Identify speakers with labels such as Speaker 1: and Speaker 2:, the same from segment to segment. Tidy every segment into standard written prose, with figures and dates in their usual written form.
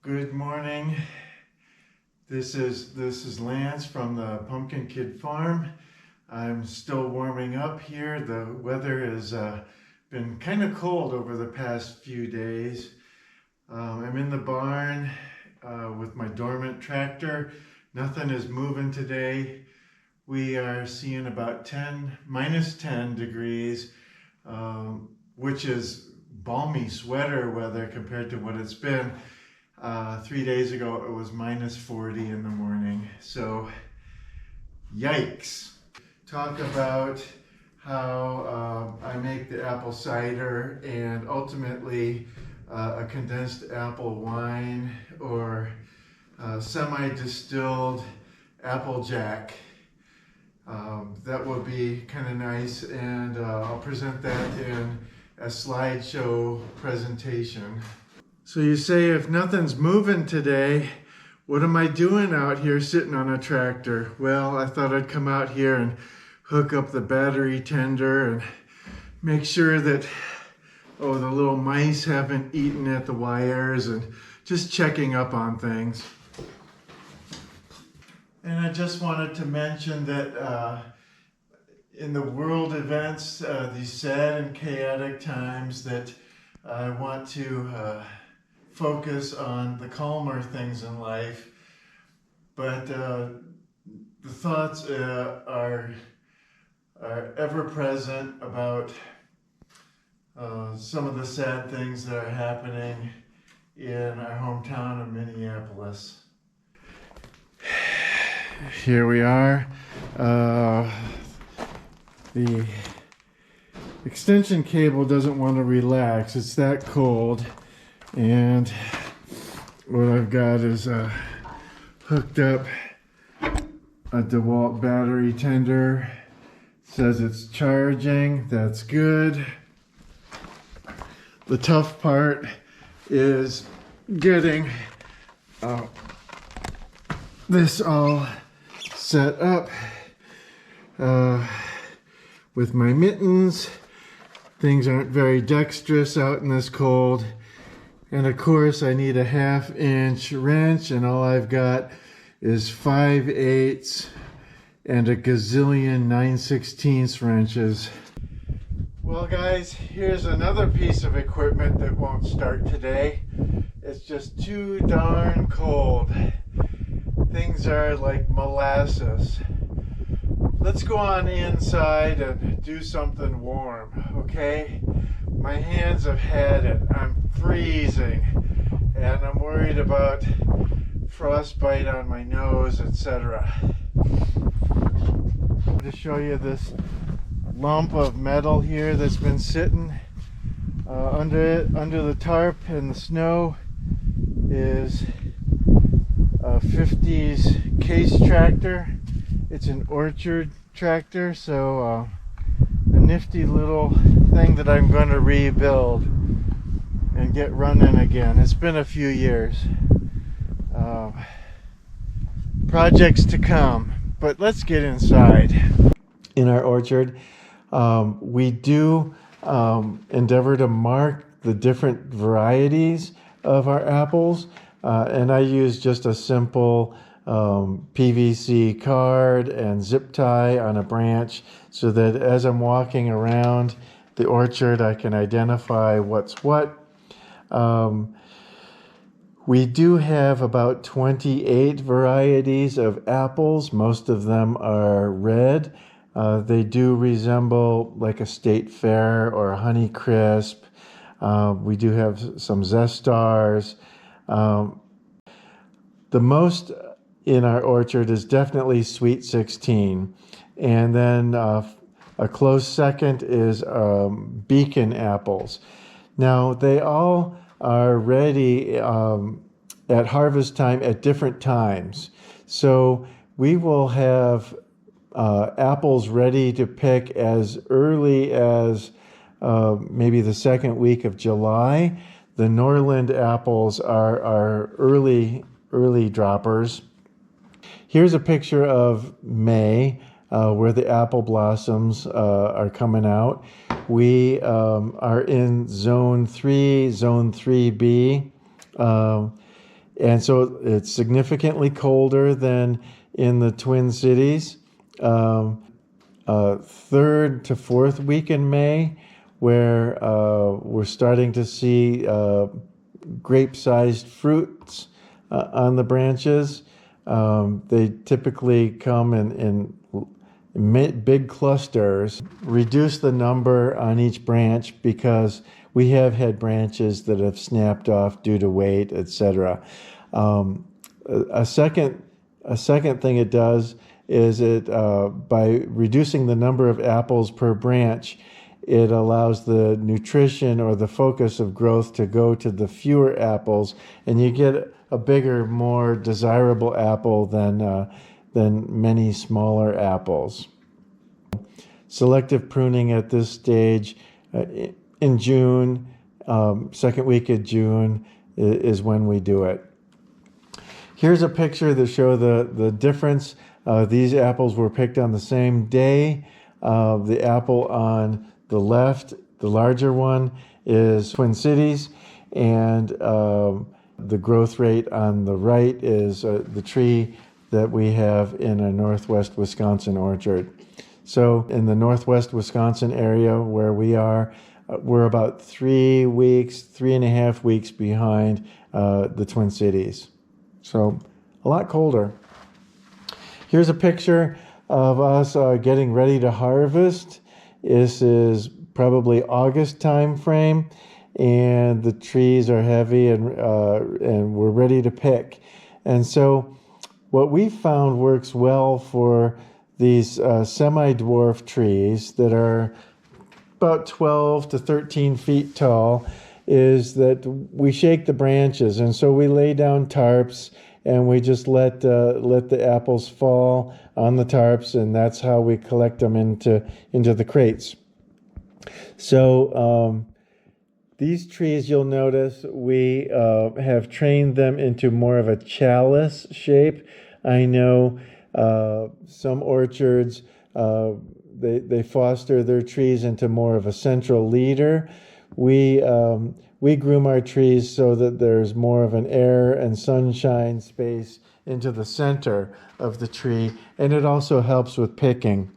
Speaker 1: Good morning. This is Lance from the Pumpkin Kid Farm. I'm still warming up here. The weather has been kind of cold over the past few days. I'm in the barn with my dormant tractor. Nothing is moving today. We are seeing about minus 10 degrees, which is balmy sweater weather compared to what it's been. 3 days ago, it was minus 40 in the morning. So, yikes. Talk about how I make the apple cider and ultimately a condensed apple wine or semi-distilled apple jack. That would be kind of nice, and I'll present that in a slideshow presentation. So you say, if nothing's moving today, what am I doing out here sitting on a tractor? Well, I thought I'd come out here and hook up the battery tender and make sure that, the little mice haven't eaten at the wires, and just checking up on things. And I just wanted to mention that in the world events, these sad and chaotic times, that I want to focus on the calmer things in life, but the thoughts are ever present about some of the sad things that are happening in our hometown of Minneapolis. Here we are. The extension cable doesn't want to relax. It's that cold. And what I've got is hooked up a DeWalt battery tender. It says it's charging. That's good. The tough part is getting this all set up with my mittens. Things aren't very dexterous out in this cold. And of course I need a 1/2-inch wrench, and all I've got is 5/8 and a gazillion 9/16 wrenches. Well guys, here's another piece of equipment that won't start today. It's just too darn cold. Things are like molasses. Let's go on inside and do something warm, okay? My hands have had it. I'm freezing, and I'm worried about frostbite on my nose, etc. To show you this lump of metal here that's been sitting under the tarp in the snow is a 50s case tractor. It's an orchard tractor, so a nifty little thing that I'm going to rebuild and get running again. It's been a few years. Projects to come, but let's get inside. In our orchard, we do endeavor to mark the different varieties of our apples, and I use just a simple PVC card and zip tie on a branch, so that as I'm walking around the orchard I can identify what's what. We do have about 28 varieties of apples. Most of them are red. They do resemble like a State Fair or a Honey Crisp. We do have some Zestars. The most in our orchard is definitely Sweet 16. And then a close second is Beacon apples. Now, they all are ready at harvest time at different times. So we will have apples ready to pick as early as maybe the second week of July. The Norland apples are early droppers. Here's a picture of May, where the apple blossoms are coming out. We are in zone 3, zone 3B. And so it's significantly colder than in the Twin Cities. Third to fourth week in May, where we're starting to see grape-sized fruits on the branches. They typically come in big clusters. Reduce the number on each branch because we have had branches that have snapped off due to weight, etc. A second thing it does is by reducing the number of apples per branch, it allows the nutrition or the focus of growth to go to the fewer apples, and you get a bigger, more desirable apple than many smaller apples. Selective pruning at this stage in June, second week of June is when we do it. Here's a picture that shows the difference. These apples were picked on the same day. The apple on the left, the larger one, is Twin Cities, and the growth rate on the right is the tree that we have in a northwest Wisconsin orchard. So in the northwest Wisconsin area where we are, we're about 3.5 weeks behind the Twin Cities. So a lot colder. Here's a picture of us getting ready to harvest. This is probably August time frame, and the trees are heavy and we're ready to pick. And so what we found works well for these semi-dwarf trees that are about 12 to 13 feet tall is that we shake the branches, and so we lay down tarps and we just let the apples fall on the tarps, and that's how we collect them into the crates. So these trees, you'll notice, we have trained them into more of a chalice shape. I know some orchards, they foster their trees into more of a central leader. We groom our trees so that there's more of an air and sunshine space into the center of the tree, and it also helps with picking,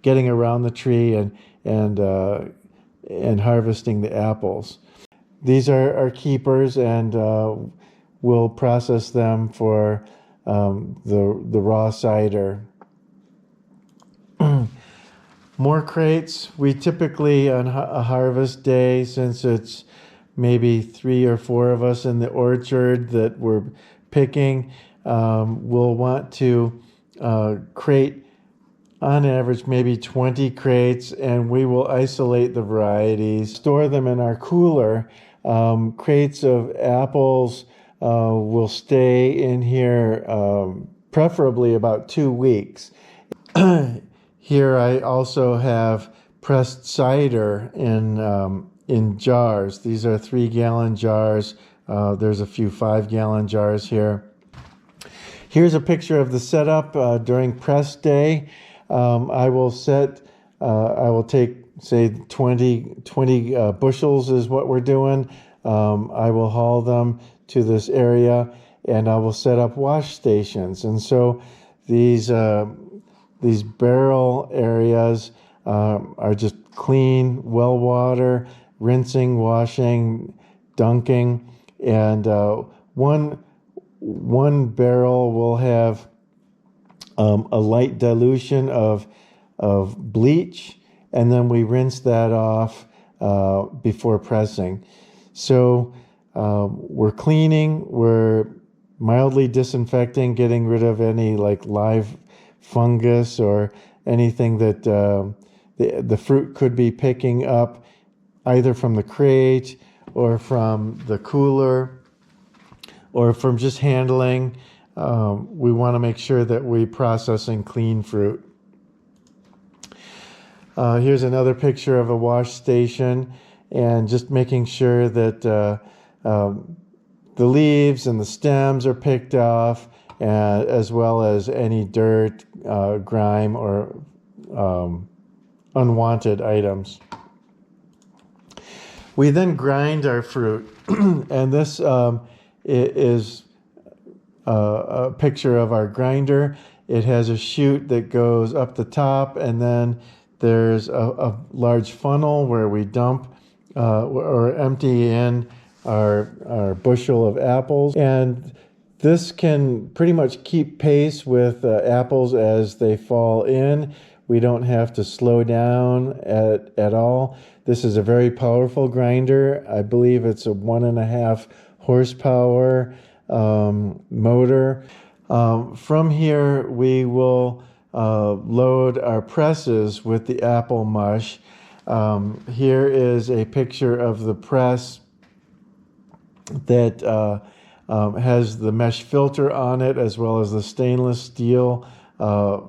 Speaker 1: getting around the tree and harvesting the apples. These are our keepers, and we'll process them for the raw cider. More crates. We typically, on a harvest day, since it's maybe 3 or 4 of us in the orchard that we're picking, we'll want to crate, on average, maybe 20 crates, and we will isolate the varieties, store them in our cooler. Crates of apples will stay in here preferably about 2 weeks. Here I also have pressed cider in jars. These are 3-gallon jars. There's a few 5-gallon jars here. Here's a picture of the setup during press day. I will take, say, 20 bushels is what we're doing. I will haul them to this area, and I will set up wash stations. And so these barrel areas are just clean, well water, rinsing, washing, dunking, and one barrel will have a light dilution of bleach, and then we rinse that off before pressing. So we're cleaning, we're mildly disinfecting, getting rid of any like live fungus or anything that the fruit could be picking up either from the crate or from the cooler or from just handling. We want to make sure that we're processing clean fruit. Here's another picture of a wash station, and just making sure that the leaves and the stems are picked off, as well as any dirt, grime, or unwanted items. We then grind our fruit, and this is a picture of our grinder. It has a chute that goes up the top, and then there's a large funnel where we dump or empty in our bushel of apples. And this can pretty much keep pace with apples as they fall in. We don't have to slow down at all. This is a very powerful grinder. I believe it's a 1.5 horsepower motor. From here, we will load our presses with the apple mush. Here is a picture of the press that has the mesh filter on it, as well as the stainless steel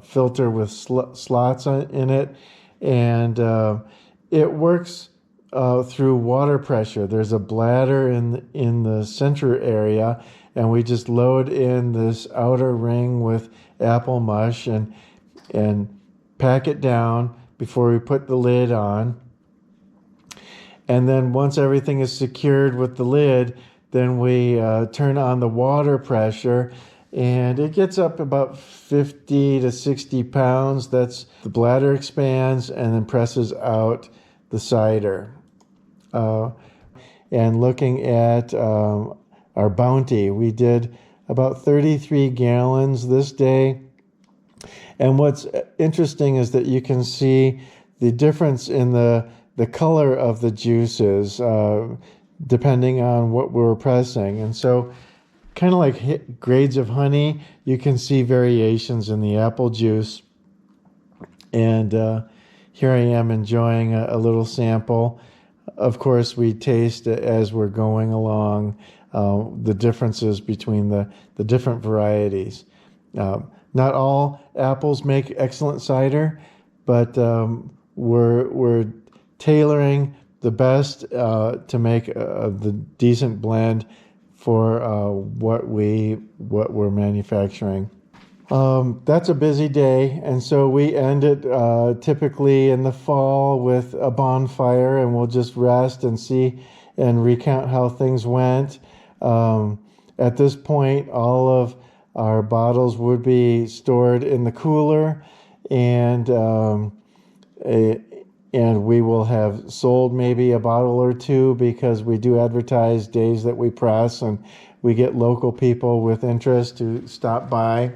Speaker 1: filter with slots in it. And it works through water pressure. There's a bladder in the center area, and we just load in this outer ring with apple mush and pack it down before we put the lid on. And then once everything is secured with the lid, then we turn on the water pressure, and it gets up about 50 to 60 pounds. That's the bladder expands and then presses out the cider. And looking at our bounty, we did about 33 gallons this day. And what's interesting is that you can see the difference in the color of the juices depending on what we're pressing. And so kind of like grades of honey, you can see variations in the apple juice. And here I am enjoying a little sample. Of course, we taste as we're going along the differences between the different varieties. Not all apples make excellent cider, but we're tailoring the best to make the decent blend for what we're manufacturing. That's a busy day, and so we end it typically in the fall with a bonfire, and we'll just rest and see and recount how things went. At this point, all of our bottles would be stored in the cooler, and we will have sold maybe a bottle or two, because we do advertise days that we press, and we get local people with interest to stop by.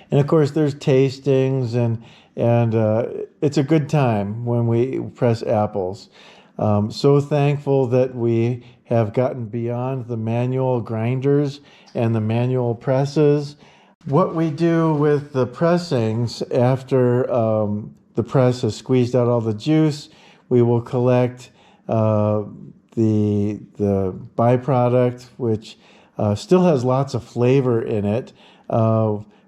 Speaker 1: And of course, there's tastings, and it's a good time when we press apples. So thankful that we have gotten beyond the manual grinders and the manual presses. What we do with the pressings after the press has squeezed out all the juice, we will collect the byproduct, which still has lots of flavor in it.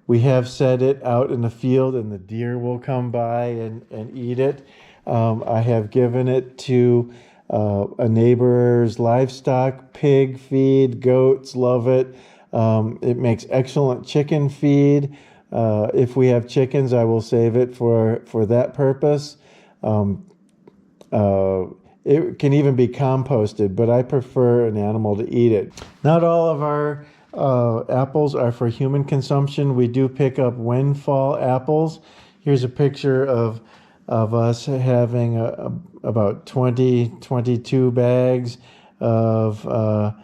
Speaker 1: We have set it out in the field, and the deer will come by and eat it. I have given it to a neighbor's livestock, pig feed. Goats love it. It makes excellent chicken feed. If we have chickens, I will save it for that purpose. It can even be composted, but I prefer an animal to eat it. Not all of our apples are for human consumption. We do pick up windfall apples. Here's a picture of us having about 22 bags of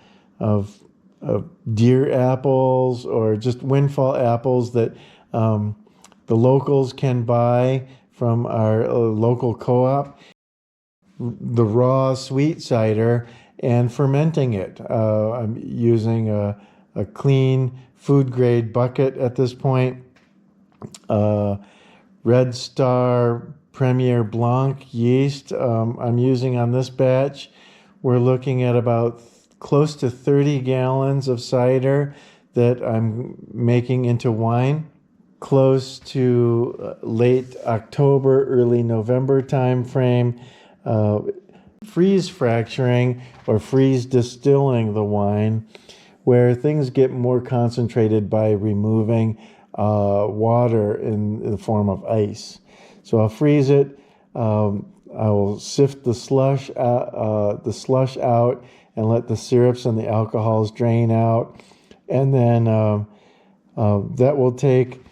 Speaker 1: deer apples, or just windfall apples that the locals can buy from our local co-op. The raw sweet cider and fermenting it. I'm using a clean food grade bucket at this point. Red Star Premier Blanc yeast I'm using on this batch. We're looking at about close to 30 gallons of cider that I'm making into wine. Close to late October, early November time frame. Freeze fracturing or freeze distilling the wine, where things get more concentrated by removing water in the form of ice. So I'll freeze it. I will sift the slush out, and let the syrups and the alcohols drain out. And then that will take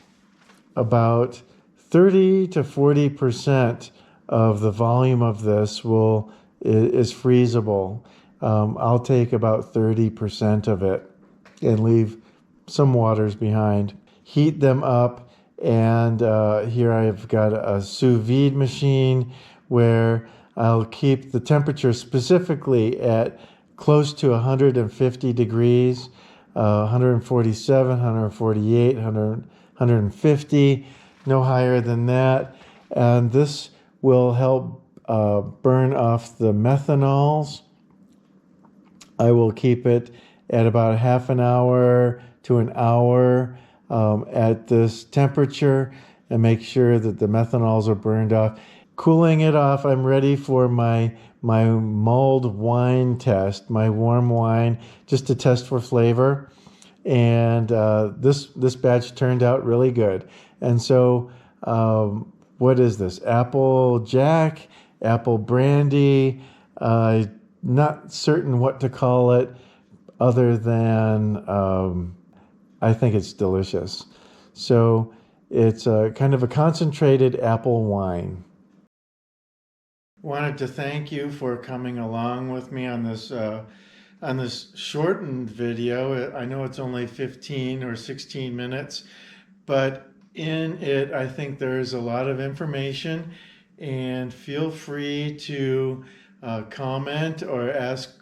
Speaker 1: about 30 to 40% of the volume of this is freezable. I'll take about 30% of it and leave some waters behind. Heat them up, and here I've got a sous vide machine where I'll keep the temperature specifically at close to 150 degrees, 147, 148, 150, no higher than that. And this will help burn off the methanols. I will keep it at about half an hour to an hour at this temperature and make sure that the methanols are burned off. Cooling it off, I'm ready for my mulled wine test, my warm wine, just to test for flavor. And this batch turned out really good. And so what is this? Apple Jack, apple brandy. Not certain what to call it other than I think it's delicious. So it's kind of a concentrated apple wine. Wanted to thank you for coming along with me on this shortened video. I know it's only 15 or 16 minutes, but in it I think there's a lot of information, and feel free to comment or ask,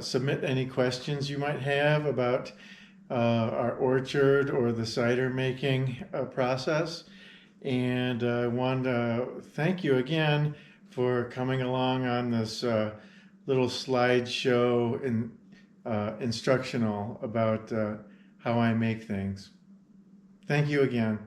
Speaker 1: submit any questions you might have about our orchard or the cider making process. And I want to thank you again for coming along on this little slideshow instructional about how I make things. Thank you again.